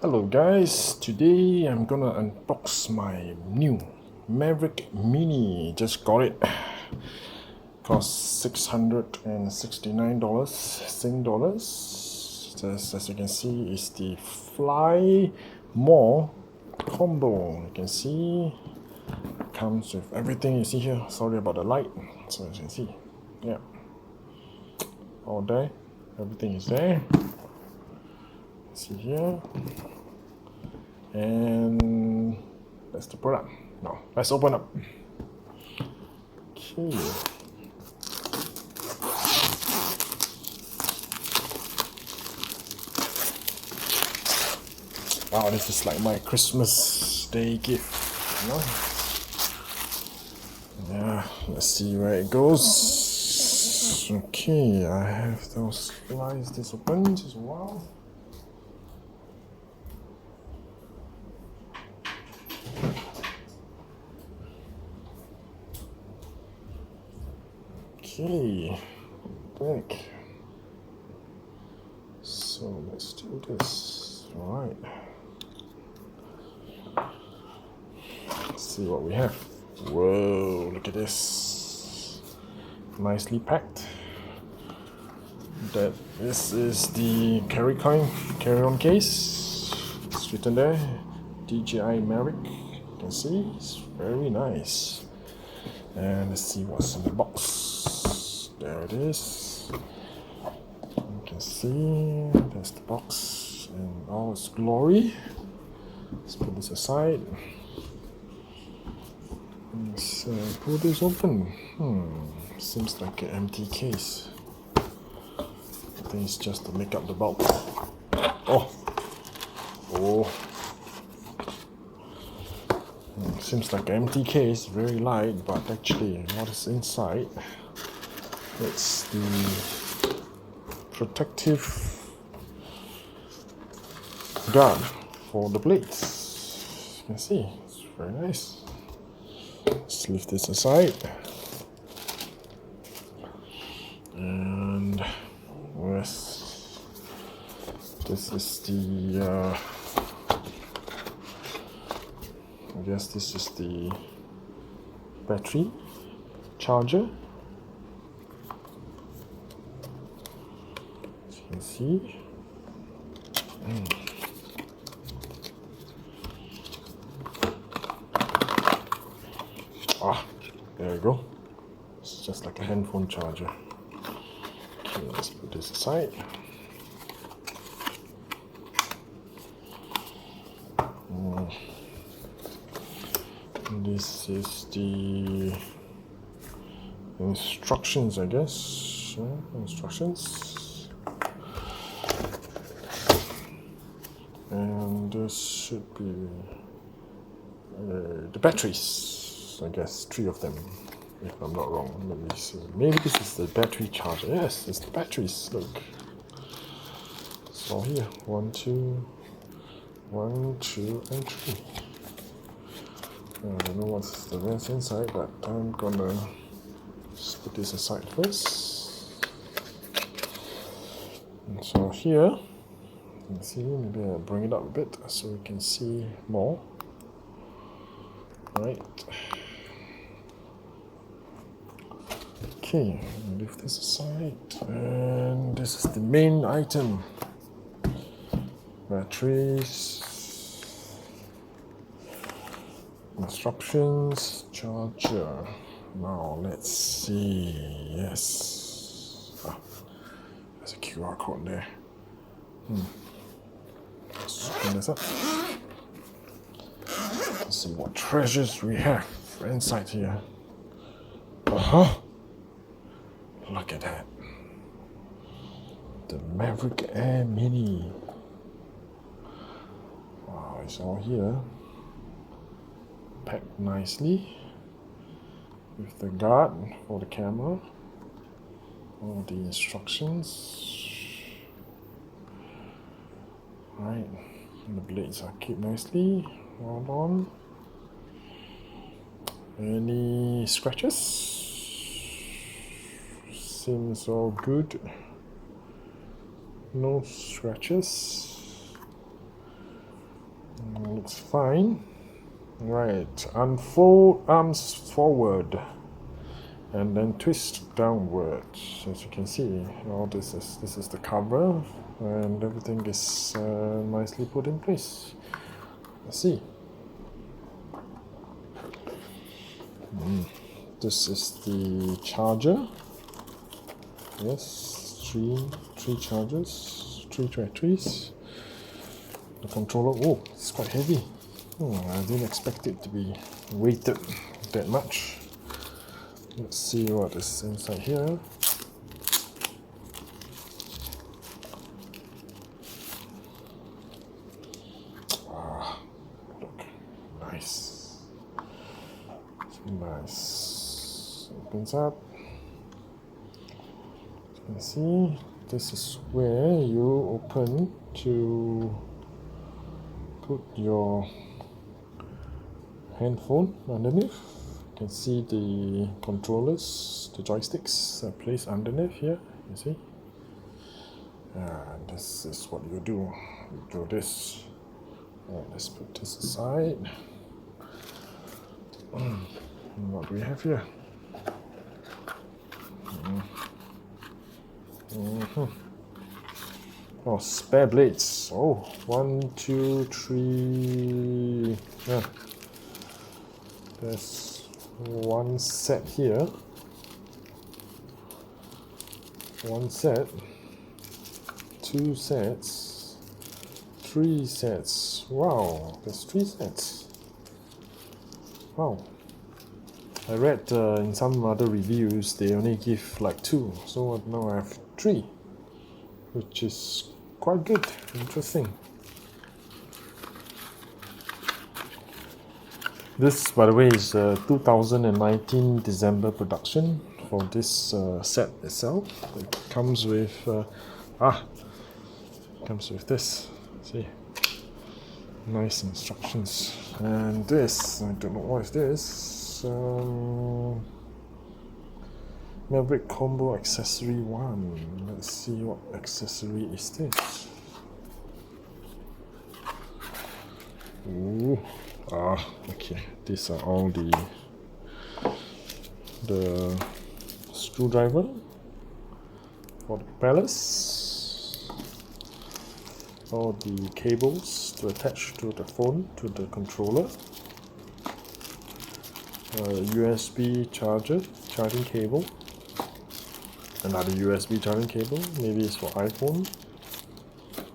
Hello guys, today I'm gonna unbox my new Mavic Mini. Just got it. Cost $669 Sing dollars. Just as you can see, is the Fly More combo. You can see comes with everything you see here. Sorry about the light. So as you can see, yeah, all there, everything is there. See here. And that's the product. Now let's open up. Okay. Wow, this is like my Christmas Day gift, you know? Yeah, let's see where it goes. Okay, I have those flies. This opens as well. Okay, back. So let's do this. Alright. Let's see what we have. Whoa, look at this. Nicely packed. This is the carry-on case. It's written there. DJI Mavic. You can see it's very nice. And let's see what's in the box. There it is. You can see there's the box in all its glory. Let's put this aside. Let's pull this open. Seems like an empty case. I think it's just to make up the bulk. Oh. Seems like an empty case, very light, but actually what is inside? It's the protective guard for the blades. You can see, it's very nice. Let's lift this aside. And this is the I guess this is the battery charger. As you can see. There we go. It's just like a handphone charger. Okay, let's put this aside. This is the instructions, I guess. Instructions. And this should be the batteries, I guess, 3 of them, if I'm not wrong. Let me see. Maybe this is the battery charger. Yes, it's the batteries. Look. It's all here. 1, 2, 1, 2, and 3. I don't know what's the rest inside, but I'm gonna just put this aside first. And so here, you can see, maybe I'll bring it up a bit so we can see more. Right. Okay, lift this aside, and this is the main item. Batteries. Instructions, charger. Now let's see. Yes. There's a QR code there. Let's open this up. Let's see what treasures we have inside here. Look at that. The Mavic Air Mini. Wow, it's all here. Packed nicely with the guard for the camera, all the instructions. Right, and the blades are kept nicely rolled on. Any scratches? Seems all good. No scratches. it's fine. Right, unfold arms forward and then twist downwards. As you can see, all this is the cover, and everything is nicely put in place. Let's see. This is the charger. Yes, three chargers, three batteries. The controller. Oh, it's quite heavy. I didn't expect it to be weighted that much. Let's see what is inside here. Look, nice. Nice. Opens up. As you can see, this is where you open to put your handphone underneath. You can see the controllers, the joysticks are placed underneath here. You see? And this is what you do. You do this. Right, let's put this aside. What do we have here? Oh, spare blades. Oh, 1, 2, 3. Yeah. There's one set here. One set. 2 sets. 3 sets. Wow, there's 3 sets. Wow. I read in some other reviews they only give like 2, so now I have 3, which is quite good. Interesting. This, by the way, is 2019 December production for this set itself. It comes with this. See, nice instructions. And this, I don't know what is this. Mavic combo accessory 1. Let's see what accessory is this. Ooh. Okay. These are all the screwdriver for the propellers, all the cables to attach to the phone, to the controller, USB charging cable, another USB charging cable, maybe it's for iPhone.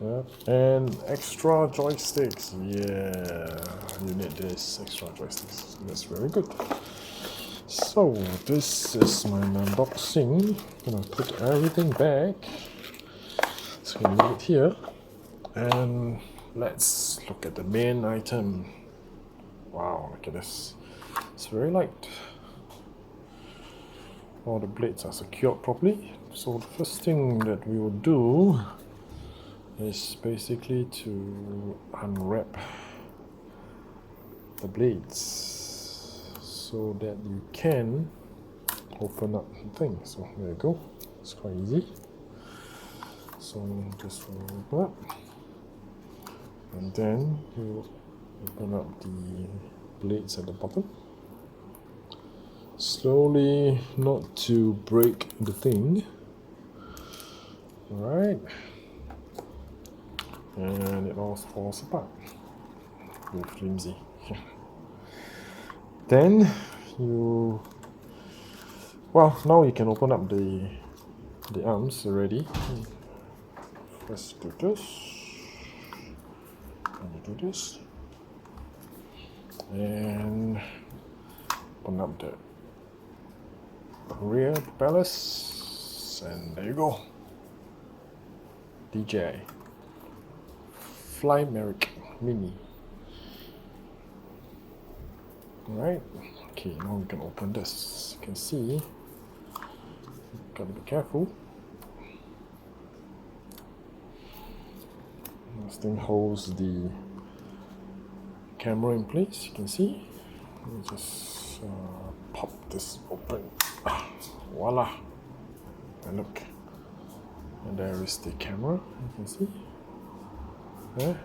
Yeah. And extra joysticks. Yeah, you need this extra joysticks. That's very good. So this is my unboxing. I'm gonna put everything back. So I'm gonna leave it here, and let's look at the main item. Wow, look at this. It's very light. All the blades are secured properly. So the first thing that we will do is basically to unwrap the blades so that you can open up the thing. So there you go. It's quite easy. So just open up, and then you open up the blades at the bottom. Slowly, not to break the thing. Alright. And it all falls apart. Very flimsy. Then now you can open up the arms already. Let's do this. And you do this. And open up the rear propellers. And there you go. DJI Fly Mavic Mini. Alright, okay, now we can open this. You can see, gotta be careful. This thing holds the camera in place, you can see. Let me just pop this open. Voila! And look, and there is the camera, you can see. There.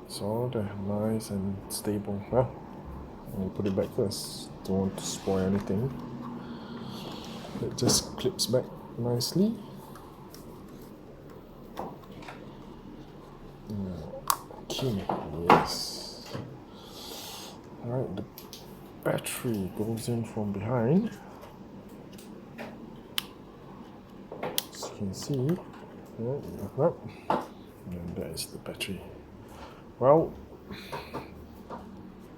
It's all there, nice and stable. Well, let me put it back first. Don't want to spoil anything. It just clips back nicely. Okay, yes. Alright, the battery goes in from behind. As you can see, and that is the battery. Well,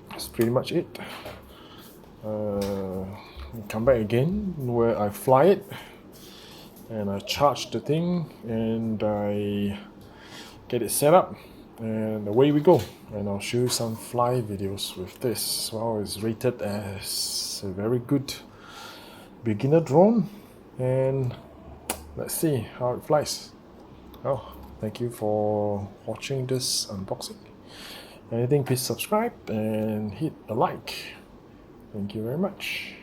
that's pretty much it. Come back again where I fly it and I charge the thing and I get it set up and away we go. And I'll show you some fly videos with this. Well, it's rated as a very good beginner drone, and let's see how it flies. Well, thank you for watching this unboxing. Anything, please subscribe and hit a like. Thank you very much.